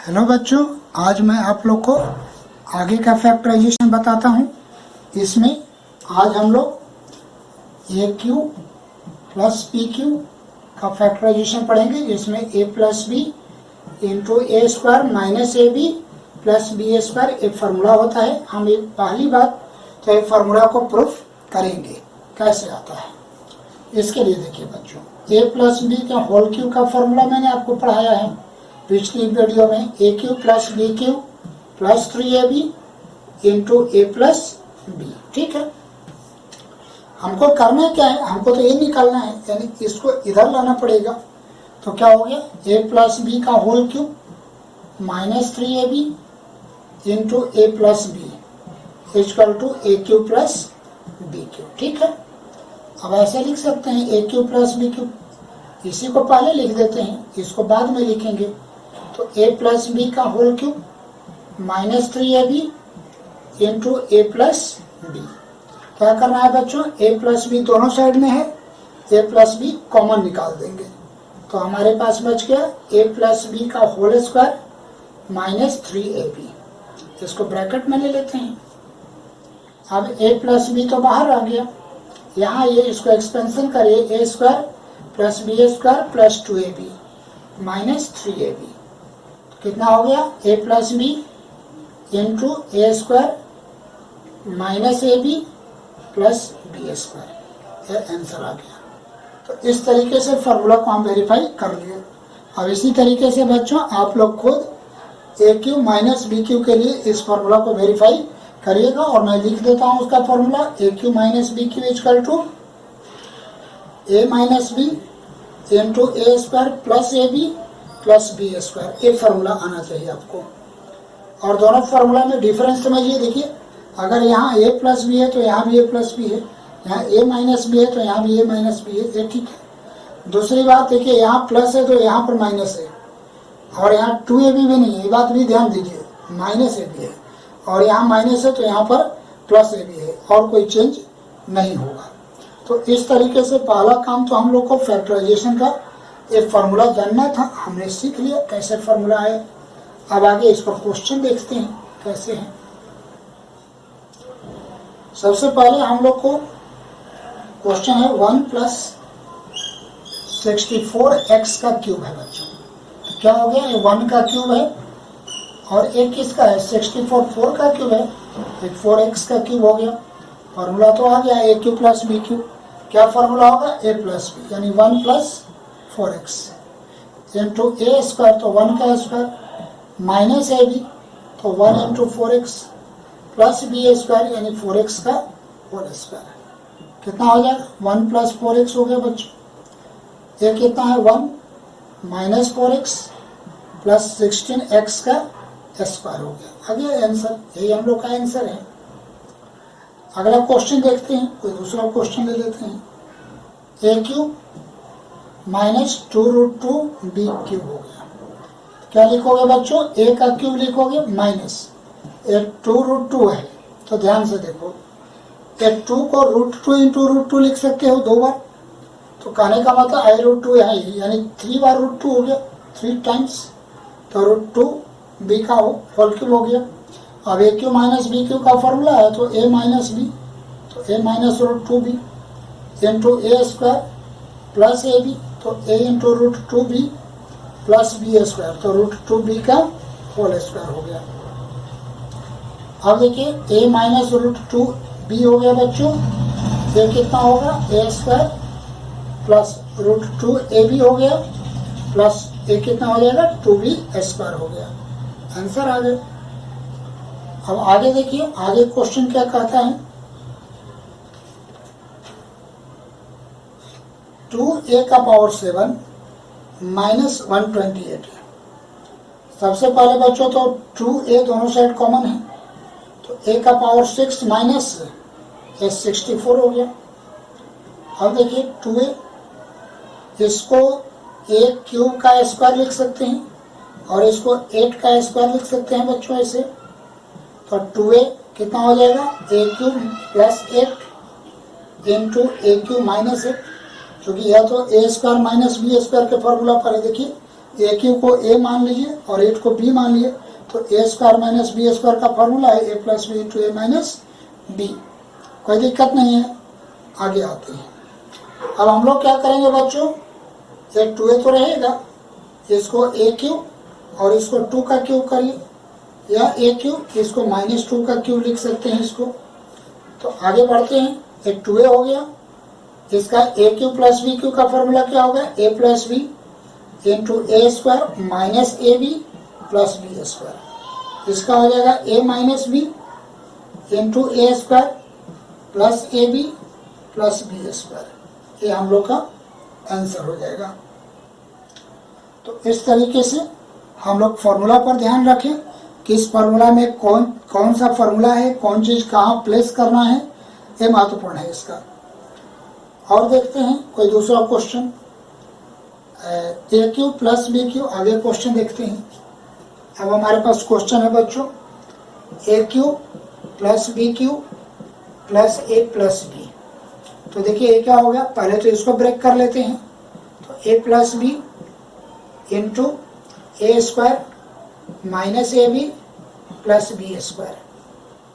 Hello बच्चों, आज मैं आप लोग को आगे का फैक्टराइजेशन बताता हूँ। इसमें आज हम लोग A Q plus P Q का फैक्टराइजेशन पढ़ेंगे, जिसमें A plus B into A square minus A B plus B square एक फार्मूला होता है। हम एक पहली बात तो एक फार्मूला को प्रूफ करेंगे कैसे आता है। इसके लिए देखिए बच्चों, ए प्लस बी का होल क्यू का फार्मूला मैंने आपको पढ़ाया है पिछली वीडियो में। A Q plus B cube plus 3ab into A plus b. ठीक है, हमको करना क्या है, हमको तो ये निकालना है, यानी इसको इधर लाना पड़ेगा। तो क्या हो गया, ए प्लस बी का whole cube minus 3ab into A plus B equal to A Q plus B cube. ठीक है, अब ऐसे लिख सकते हैं A Q plus B cube, इसी को पहले लिख देते हैं, इसको बाद में लिखेंगे। तो ए प्लस बी का whole cube minus 3ab into ए प्लस बी। क्या करना है बच्चों, ए प्लस बी दोनों साइड में है, ए प्लस बी कॉमन निकाल देंगे। तो हमारे पास बच गया ए प्लस बी का होल स्क्वायर माइनस 3ab। इसको ब्रैकेट में ले लेते हैं। अब ए प्लस बी तो बाहर आ गया, यहाँ ये इसको एक्सपेंशन करिए, a square plus B square plus 2ab minus 3ab। कितना हो गया, ए plus B into A square minus A B plus B square. ये आंसर आ गया। तो इस तरीके से फार्मूला को हम वेरीफाई कर लिए। अब इसी तरीके से बच्चों आप लोग खुद ए क्यू माइनस बी क्यू के लिए इस फार्मूला को वेरीफाई करिएगा। और मैं लिख देता हूँ उसका formula, A cube minus B cube equal to A minus B into A square plus A B plus B square. एक फार्मूला आना चाहिए आपको। और दोनों फार्मूला में डिफरेंस समझिए। देखिए, अगर यहाँ ए प्लस बी है तो यहाँ भी ए प्लस बी है, यहाँ ए माइनस बी है तो यहाँ भी ए माइनस बी है, ये ठीक है। दूसरी बात देखिए, यहाँ प्लस है तो यहाँ पर माइनस है, और यहाँ 2ab भी नहीं है, ये बात भी ध्यान दीजिए, माइनस ए भी है। और यहाँ माइनस है तो यहाँ पर प्लस ए भी है, और कोई चेंज नहीं होगा। तो इस तरीके से पहला काम तो हम लोग को फैक्टराइजेशन का एक फार्मूला जानना था, हमने सीख लिया कैसे फार्मूला है। अब आगे इस पर क्वेश्चन देखते हैं कैसे हैं। सबसे पहले हम लोग को क्वेश्चन है 1 प्लस 64x का क्यूब है बच्चों। तो क्या हो गया, ये 1 का क्यूब है और एक किसका है, 64 4 का क्यूब है, एक 4x का क्यूब हो गया। फार्मूला तो आ गया ए क्यू प्लस बी क्यू। क्या फार्मूला होगा, ए प्लस बी, यानी 1 प्लस 4x इंटू ए स्क्वायर तो 1 का स्क्वायर माइनस ए बी तो 1 into 4x plus B square यानी 4x का होल स्क्वायर। कितना हो जाएगा, 1 प्लस 4x हो गया बच्चों। ये कितना है, 1 माइनस 4x प्लस 16x का स्क्वायर हो गया। आ गया आंसर, यही हम लोग का आंसर है। अगला क्वेश्चन देखते हैं, कोई दूसरा क्वेश्चन ले लेते हैं। ए क्यूब माइनस 2√2 बी क्यूब हो गया। क्या लिखोगे बच्चों, ए का क्यूब लिखोगे माइनस एक 2√2 है, तो ध्यान से देखो, एक 2 को √2 इंटू √2 लिख सकते हो 2 बार। तो कहने का मतलब i√2 है, यानी 3 बार √2 हो गया, 3 टाइम्स। तो √2 बी का होल क्यूब हो गया। अब a cube minus B cube का फॉर्मूला है, तो ए माइनस बी तो a minus √2 b into A square plus A b तो a into √2 b plus B square तो √2 बी का होल स्क्वायर हो गया। अब देखिए ए माइनस √2 बी हो गया बच्चों। ये कितना होगा, ए स्क्वायर प्लस √2 ए बी हो गया प्लस ए कितना हो जाएगा, 2b स्क्वायर हो गया। आंसर आ गया। अब आगे देखिए, आगे क्वेश्चन क्या कहता है, 2a का पावर 7 माइनस 128। सबसे पहले बच्चों तो 2a दोनों साइड कॉमन है, तो a का पावर 6 माइनस 64 हो गया। अब देखिए 2a, इसको a क्यूब का स्क्वायर लिख सकते हैं और इसको 8 का स्क्वायर लिख सकते हैं बच्चों ऐसे। तो 2a कितना हो जाएगा, ए cube plus 8 into a cube minus 8, क्योंकि यह तो a square minus B square के फॉर्मूला पर है। देखिए ए क्यू को ए मान लीजिए और 8 को बी मान लीजिए, तो a square minus B square का फॉर्मूला है ए प्लस बी इंटू ए माइनस बी। कोई दिक्कत नहीं है, आगे आते हैं। अब हम लोग क्या करेंगे बच्चों, एक 2a तो रहेगा, इसको ए क्यूब और इसको 2 का क्यूब करिए, या ए क्यूब, इसको -2 का क्यूब लिख सकते हैं इसको। तो आगे बढ़ते हैं, एक 2a हो गया, इसका a cube plus b cube का फॉर्मूला क्या होगा, a plus B into A square minus A B plus B square. इसका हो जाएगा a minus B into A square plus A B plus B square. ये हम लोग का आंसर हो जाएगा। तो इस तरीके से हम लोग फॉर्मूला पर ध्यान रखें, किस फॉर्मूला में कौन सा फॉर्मूला है, कौन चीज कहाँ प्लेस करना है, ये महत्वपूर्ण है इसका। और देखते हैं कोई दूसरा question, a Q plus B cube, आगे क्वेश्चन देखते हैं। अब हमारे पास क्वेश्चन है बच्चों, a Q plus B cube plus a plus b. तो देखिए ये क्या हो गया, पहले तो इसको ब्रेक कर लेते हैं। तो a plus B into A square minus A B plus B square,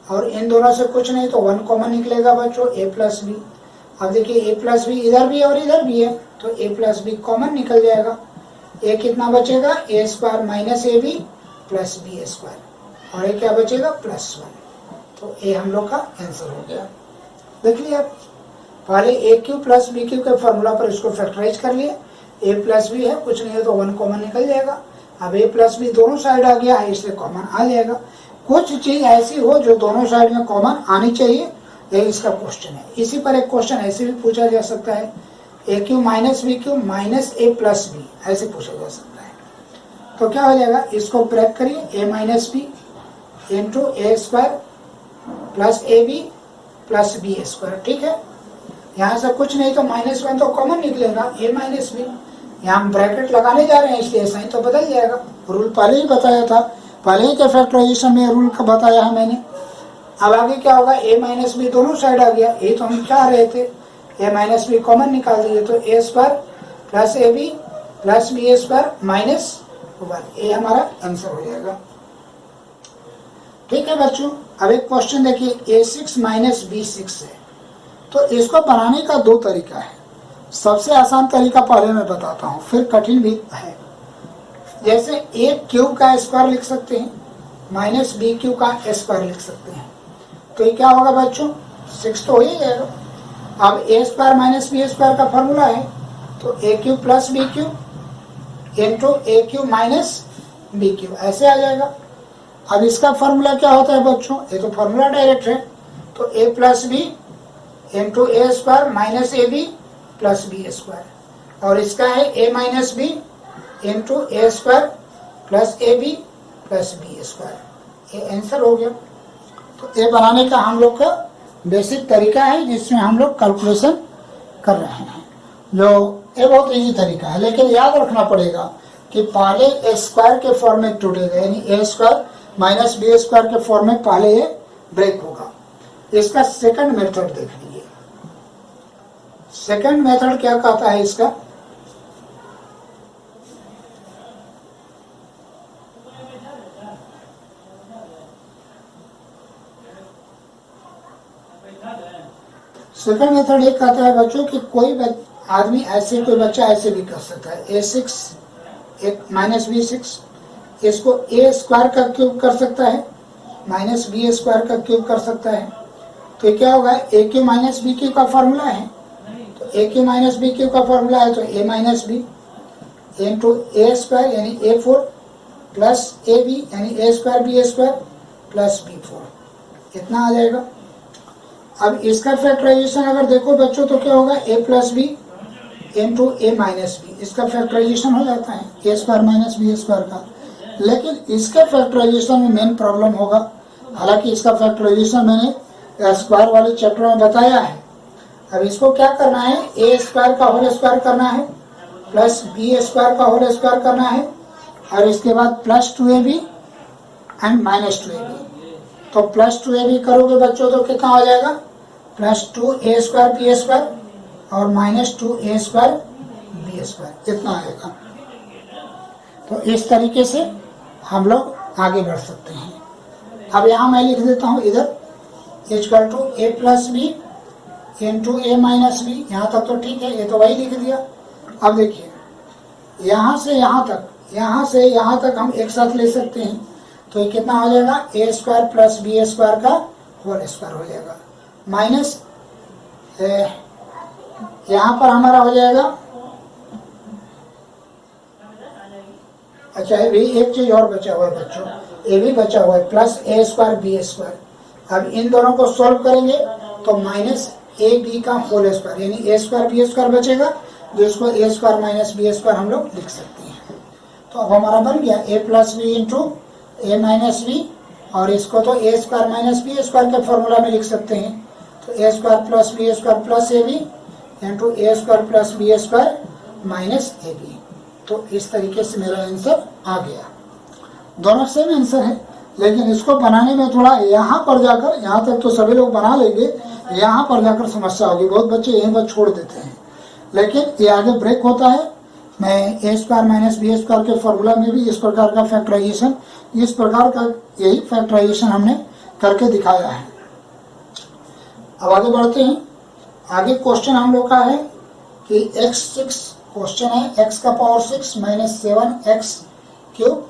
और इन दोनों से कुछ नहीं तो 1 कॉमन निकलेगा बच्चों, ए प्लस बी। अब देखिए ए प्लस बी इधर भी और इधर भी है, तो ए प्लस बी कॉमन निकल जाएगा। ए कितना बचेगा, a square minus A B plus B square, और ये क्या बचेगा, +1। तो ये हम लोग का आंसर हो गया। देख लिया, पहले ए क्यू प्लस बी क्यू के फॉर्मूला पर इसको फैक्टराइज कर लिए, ए प्लस बी है, कुछ नहीं है तो 1 कॉमन निकल जाएगा। अब ए प्लस बी दोनों साइड आ गया है, इसलिए कॉमन आ जाएगा। कुछ चीज ऐसी हो जो दोनों साइड में कॉमन आनी चाहिए, यही इसका क्वेश्चन है। इसी पर एक क्वेश्चन ऐसे भी पूछा जा सकता है, a cube minus B cube minus a plus b, ऐसे पूछा जा सकता है। तो क्या हो जाएगा, इसको ब्रेक करिए, a minus B into A square plus A B plus B square. ठीक है, यहाँ से कुछ नहीं तो -1 तो कॉमन निकलेगा, ए माइनस बी। यहाँ हम ब्रैकेट लगाने जा रहे हैं, इसलिए साइन तो बदल जाएगा। रूल पहले ही बताया था, पहले ही के फैक्टराइजेशन में रूल का बताया है मैंने। अब आगे क्या होगा, ए माइनस बी दोनों साइड आ गया, ये तो हम चाह रहे थे, ए माइनस बी कॉमन निकाल दीजिए, तो a square plus A B plus B square -1, ये हमारा आंसर हो जाएगा। ठीक है बच्चों, अब एक क्वेश्चन देखिए, a6 माइनस b6 है। तो इसको बनाने का 2 तरीका है। सबसे आसान तरीका पहले मैं बताता हूँ, फिर कठिन भी है। जैसे ए क्यूब का स्क्वायर लिख सकते हैं, माइनस बी क्यूब का स्क्वायर लिख सकते हैं। तो ये क्या होगा बच्चों, 6 तो हो ही जाएगा। अब a square minus B square का फॉर्मूला है, तो a cube plus b cube into a cube minus b cube, ऐसे आ जाएगा। अब इसका फॉर्मूला क्या होता है बच्चों, ये तो फॉर्मूला डायरेक्ट है, तो a plus B into A square minus A B plus B square, और इसका है a minus B into A square plus A B plus B square. ये आंसर हो गया। तो ये बनाने का हम लोग का बेसिक तरीका है, जिसमें हम लोग कैलकुलेशन कर रहे हैं। जो ये बहुत इजी तरीका है, लेकिन याद रखना पड़ेगा कि पहले ए स्क्वायर के फॉर्म में टूटेगा, यानी a square minus B square के फॉर्म में पहले ये ब्रेक होगा। इसका सेकंड मेथड देख लीजिए। सेकंड मेथड क्या कहता है इसका, सेकंड मेथड ये कहता है बच्चों कि कोई आदमी ऐसे, कोई बच्चा ऐसे भी कर सकता है, a6 एक माइनस b6, इसको ए स्क्वायर का क्यूब कर सकता है, माइनस बी स्क्वायर का क्यूब कर सकता है। तो ये क्या होगा, a cube minus B cube का फॉर्मूला है, तो a cube minus B cube का फॉर्मूला है, तो a minus B into A square यानी a4 प्लस ए बी यानी a square b square plus b4, इतना आ जाएगा। अब इसका फैक्टराइजेशन अगर देखो बच्चों, तो क्या होगा, a plus B into A minus B, इसका फैक्टराइजेशन हो जाता है A square minus B square का। लेकिन इसके फैक्टराइजेशन में मेन प्रॉब्लम होगा, हालांकि इसका फैक्टराइजेशन मैंने स्क्वायर वाले चैप्टर में बताया है। अब इसको क्या करना है, ए स्क्वायर का होल स्क्वायर करना है प्लस बी स्क्वायर का होल स्क्वायर करना है, और इसके बाद plus 2ab and minus 2ab। तो प्लस 2ab करोगे बच्चों तो कितना हो जाएगा, plus 2a square b square और minus 2a square b square, इतना आएगा। तो इस तरीके से हम लोग आगे बढ़ सकते हैं। अब यहाँ मैं लिख देता हूँ इधर equal to A plus B into A minus B. यहाँ तक तो ठीक है, ये तो वही लिख दिया। अब देखिए यहाँ से यहाँ तक, यहाँ से यहाँ तक हम एक साथ ले सकते हैं, तो ये कितना हो जाएगा, ए स्क्वायर प्लस बी स्क्वायर का होल स्क्वायर हो जाएगा, माइनस यहाँ पर हमारा हो जाएगा, अच्छा ये भी एक चीज और बचा हुआ है बच्चों, ये भी बचा हुआ है प्लस ए स्क्वायर बी स्क्वायर। अब इन दोनों को सॉल्व करेंगे तो माइनस ए बी का होल स्क्वायर, यानी ए स्क्वायर बी स्क्वायर बचेगा, जो इसको ए स्क्वायर माइनस बी स्क्वायर हम लोग लिख सकते हैं। तो अब हमारा बन गया ए प्लस बी इंटू ए माइनस बी, और इसको तो a square minus B square के फॉर्मूला में लिख सकते हैं। तो a square plus B square plus A b into A square plus B square minus A b. तो इस तरीके से मेरा आंसर आ गया। दोनों सेम आंसर है, लेकिन इसको बनाने में थोड़ा यहाँ पर जाकर, यहाँ तक तो सभी लोग बना लेंगे, यहाँ पर जाकर समस्या होगी। बहुत बच्चे यहीं पर छोड़ देते हैं, लेकिन ये आगे ब्रेक होता है। मैं ए स्क्वायर माइनस बी स्क्वायर के फॉर्मूला में भी इस प्रकार का फैक्टराइजेशन, इस प्रकार का यही फैक्टराइजेशन हमने करके दिखाया है। अब आगे बढ़ते हैं। आगे क्वेश्चन हम लोग का है कि x6 क्वेश्चन है, x का power 6 minus 7x cube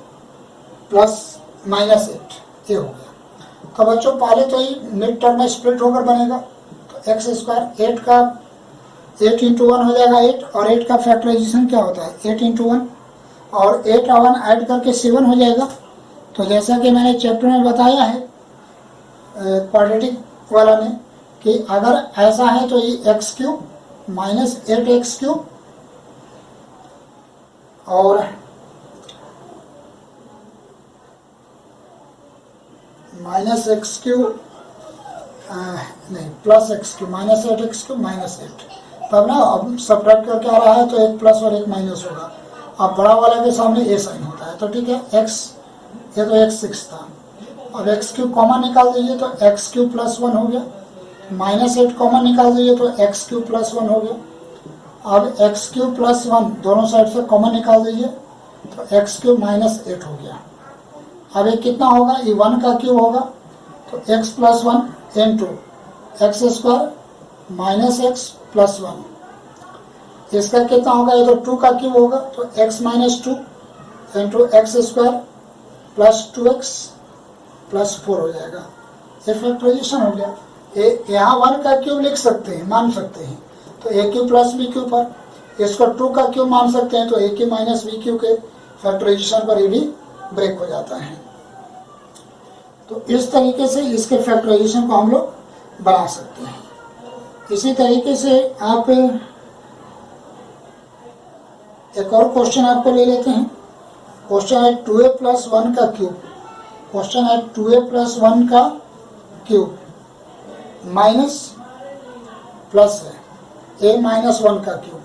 plus minus 8 ये हो गया। तो बच्चों पहले तो ही मिड टर्म में स्प्लिट होकर बनेगा, तो एक्स स्क्वायर 8 का 8 इंटू 1 हो जाएगा 8, और 8 का फैक्टराइजेशन क्या होता है 8 इंटू 1, और 8 और 1 ऐड करके 7 हो जाएगा। तो जैसा कि मैंने चैप्टर में बताया है क्वाड्रेटिक वाला ने, कि अगर ऐसा है तो ये x cube minus 8x cube और माइनस एक्स क्यूब नहीं plus x cube minus 8x cube minus 8, तब ना अब सब्ट्रैक्ट करके आ रहा है तो एक प्लस और एक माइनस होगा। अब बड़ा वाला के सामने ए साइन होता है, तो ठीक है एक्स, ये तो x6 था। अब एक्स क्यूब कॉमन निकाल दीजिए तो एक्स क्यूब प्लस 1 हो गया, माइनस 8 कॉमन निकाल दीजिए तो एक्स क्यूब प्लस 1 हो गया। अब एक्स क्यूब प्लस 1 दोनों साइड से कॉमन निकाल दीजिए तो एक्स क्यूब माइनस 8 हो गया। अब ये कितना होगा, ये 1 का क्यूब होगा, तो x plus 1 into x square minus x plus 1, इसका कितना होगा, ये तो 2 का क्यूब होगा, तो x minus 2 into x square plus 2x plus 4 हो जाएगा। ये फैक्टराइजेशन हो गया। यहाँ 1 का क्यूब लिख सकते हैं, मान सकते हैं, तो a cube plus b cube पर, इसको 2 का क्यूब मान सकते हैं, तो a cube minus b cube के फैक्टराइजेशन पर ये भी ब्रेक हो जाता है। तो इस तरीके से इसके फैक्टराइजेशन को हम लोग बना सकते हैं। इसी तरीके से आप एक और क्वेश्चन आपको ले लेते हैं। क्वेश्चन है 2a प्लस 1 का क्यूब, क्वेश्चन है 2a प्लस 1 का क्यूब माइनस प्लस है a माइनस 1 का क्यूब।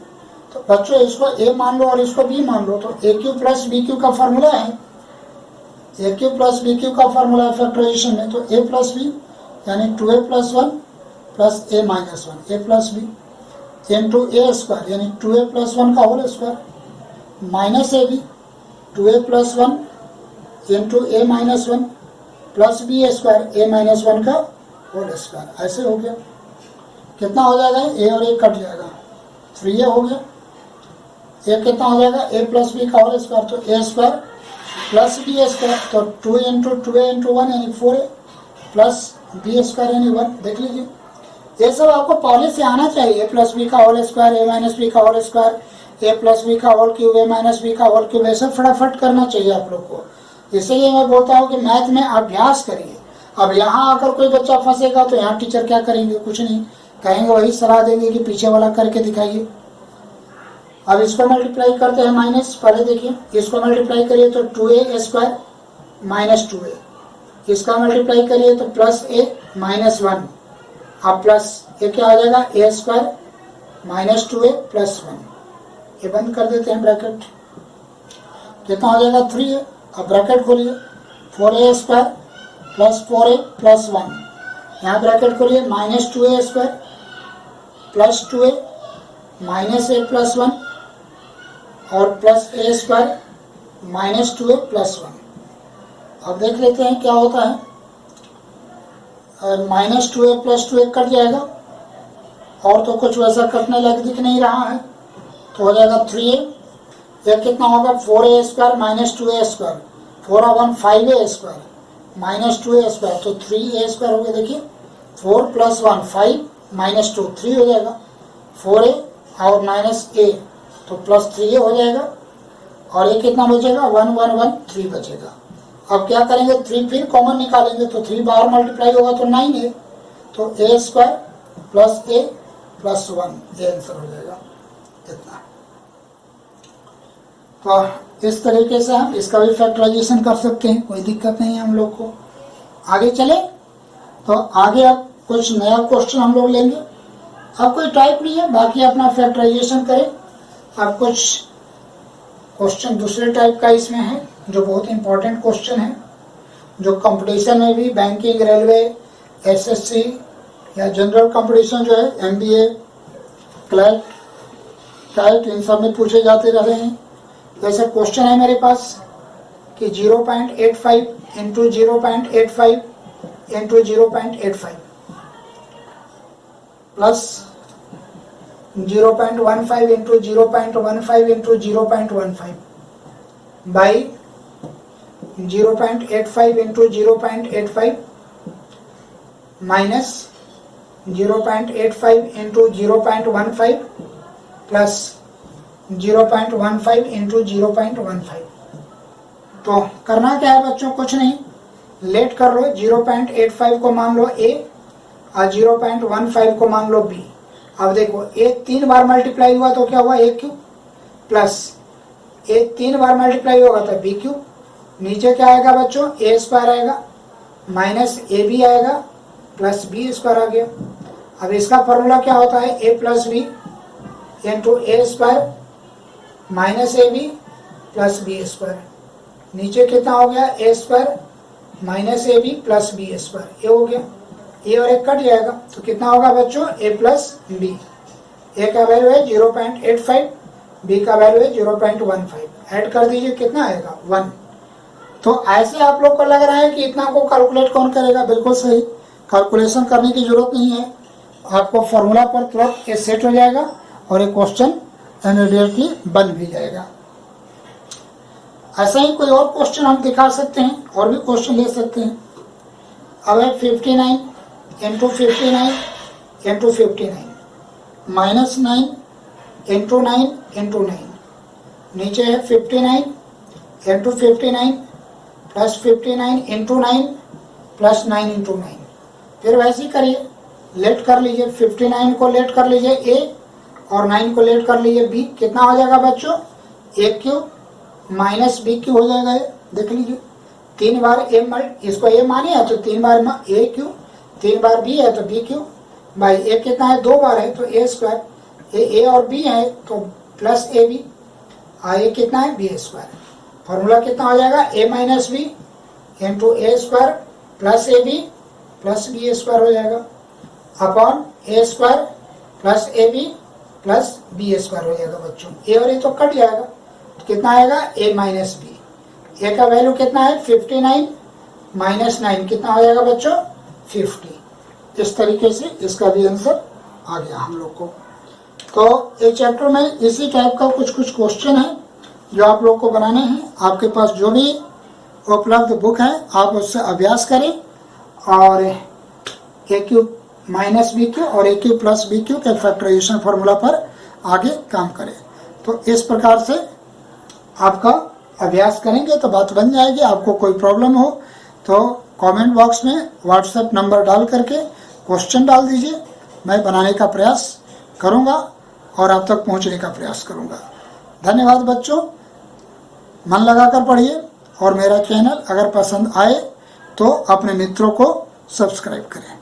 तो बच्चों इसको a मान लो और इसको b मान लो, तो a cube plus b cube का फॉर्मूला है, a cube plus b cube का फॉर्मूला है फैक्टराइजेशन में, तो a प्लस b यानी 2a plus 1 plus a minus 1 a plus b into a square यानी 2a प्लस 1 का whole square minus a b 2a plus 1 into a minus 1 plus b square a minus 1 का whole square. ऐसे हो गया, कितना हो जाएगा, a और a कट जाएगा, 3a हो गया। a कितना हो जाएगा, a प्लस b का होल स्क्वायर, तो a square plus b square, तो 2 इंटू 2a इंटू 1 यानी 4a प्लस b स्क्वायर यानी 1। देख लीजिए ये सब आपको पहले से आना चाहिए, a प्लस बी का whole square a minus b का whole square a plus B का whole cube a minus b का होल क्यूब, ऐसा फटाफट करना चाहिए आप लोग को। इसलिए मैं बोलता हूँ कि मैथ में अभ्यास करिए। अब यहाँ आकर कोई बच्चा फंसेगा तो यहाँ टीचर क्या करेंगे, कुछ नहीं कहेंगे, वही सलाह देंगे कि पीछे वाला करके दिखाइए। अब इसको मल्टीप्लाई करते हैं माइनस, पहले देखिए इसको मल्टीप्लाई करिए तो 2a स्क्वायर माइनस 2a, इसका मल्टीप्लाई करिए तो प्लस a माइनस 1, अब प्लस ये क्या हो जाएगा a square minus 2a plus 1, ये बंद कर देते हैं ब्रैकेट, कितना हो जाएगा 3a। अब ब्रैकेट खोलिए 4a square plus 4a plus 1, यहाँ ब्रैकेट खोलिए minus 2a square plus 2a minus a plus 1 और प्लस a स्क्वायर -2a + 1। अब देख लेते हैं क्या होता है। -2a + 2a कट जाएगा और तो कुछ वैसा कटने लायक दिख नहीं रहा है, तो हो जाएगा 3a। यह कितना होगा 4a² - 2a², 4 और 1 5a² -2a², तो 3a² हो गया। देखिए 4 + 1 5 -2 3 हो जाएगा, 4a और -a तो +3a हो जाएगा, और ये कितना बचेगा 1 1 1 3 बचेगा। अब क्या करेंगे 3 फिर कॉमन निकालेंगे, तो 3 बार मल्टीप्लाई होगा तो 9a, तो a² + a + 1 ये आंसर हो जाएगा इतना। तो इस तरीके से हम इसका भी फैक्टराइजेशन कर सकते हैं, कोई दिक्कत नहीं है हम लोग को। आगे चले तो आगे अब कुछ नया क्वेश्चन हम लोग लेंगे। अब कोई टाइप नहीं है, बाकी अपना फैक्टराइजेशन करें। अब कुछ क्वेश्चन दूसरे टाइप का इसमें है जो बहुत इंपॉर्टेंट क्वेश्चन है, जो कंपटीशन में भी बैंकिंग, रेलवे, एसएससी या जनरल कंपटीशन जो है एमबीए, क्लर्क, टाइट, इन सब में पूछे जाते रहे हैं। जैसे क्वेश्चन है मेरे पास कि 0.85 × 0.85 × 0.85 प्लस 0.15 × 0.15 × 0.15 बाई 0.85 × 0.85 माइनस 0.85 × 0.15 प्लस 0.15 × 0.15। तो करना क्या है बच्चों, कुछ नहीं, लेट कर लो। 0.85 को मान लो a और 0.15 को मान लो b। अब देखो a 3 बार मल्टीप्लाई हुआ तो क्या हुआ a³ plus a 3 bar multiply होगा तो b³। नीचे क्या आएगा बच्चों a² आएगा माइनस ab आएगा प्लस b² आ गया। अब इसका फॉर्मूला क्या होता है a + b × a² minus ab plus b²। नीचे कितना हो गया a² minus ab plus b², ये हो गया। ए और एक कट जाएगा तो कितना होगा बच्चों a + b। ए का वैल्यू है 0.85, बी का वैल्यू है 0.15। ऐड कर दीजिए कितना आएगा 1। तो ऐसे आप लोग को लग रहा है कि इतना को कैलकुलेट कौन करेगा, बिल्कुल सही, कैलकुलेशन करने की जरूरत नहीं है। आपको फॉर्मूला पर तुरंत ये सेट हो जाएगा और एक क्वेश्चन इमीडिएटली बन भी जाएगा। ऐसा ही कोई और क्वेश्चन हम दिखा सकते हैं, और भी क्वेश्चन ले सकते हैं। अब है 59 × 59 × 59 माइनस 9 × 9 × 9। नीचे है 59 × 59 प्लस 59 × 9 प्लस 9 × 9। फिर वैसे ही करिए, लेट कर लीजिए, 59 को लेट कर लीजिए a और 9 को लेट कर लीजिए b। कितना हो जाएगा बच्चों a³ माइनस b³ हो जाएगा। ये देख लीजिए 3 बार इसको a माने है तो 3 बार a³, 3 बार b है तो b³ भाई a कितना है 2 बार है तो a², a और b है तो प्लस ab, a कितना है b²। फॉर्मूला कितना हो जाएगा a - b × a² plus ab plus b² हो जाएगा upon a² plus ab plus b² हो जाएगा बच्चों। a और a तो कट जाएगा तो कितना आएगा a - b। a का वैल्यू कितना है 59 माइनस 9 कितना हो जाएगा बच्चों 50। इस तरीके से इसका भी आंसर आ गया हम लोग को। तो ये चैप्टर में इसी टाइप का कुछ क्वेश्चन है जो आप लोग को बनाने हैं। आपके पास जो भी उपलब्ध बुक है आप उससे अभ्यास करें और a³ माइनस b³ और a³ प्लस b³ के फैक्टराइजेशन फार्मूला पर आगे काम करें। तो इस प्रकार से आपका अभ्यास करेंगे तो बात बन जाएगी। आपको कोई प्रॉब्लम हो तो कमेंट बॉक्स में व्हाट्सएप नंबर डाल करके क्वेश्चन डाल दीजिए, मैं बनाने का प्रयास करूंगा और आप तक पहुंचने का प्रयास करूंगा। धन्यवाद बच्चों, मन लगाकर पढ़िए और मेरा चैनल अगर पसंद आए तो अपने मित्रों को सब्सक्राइब करें।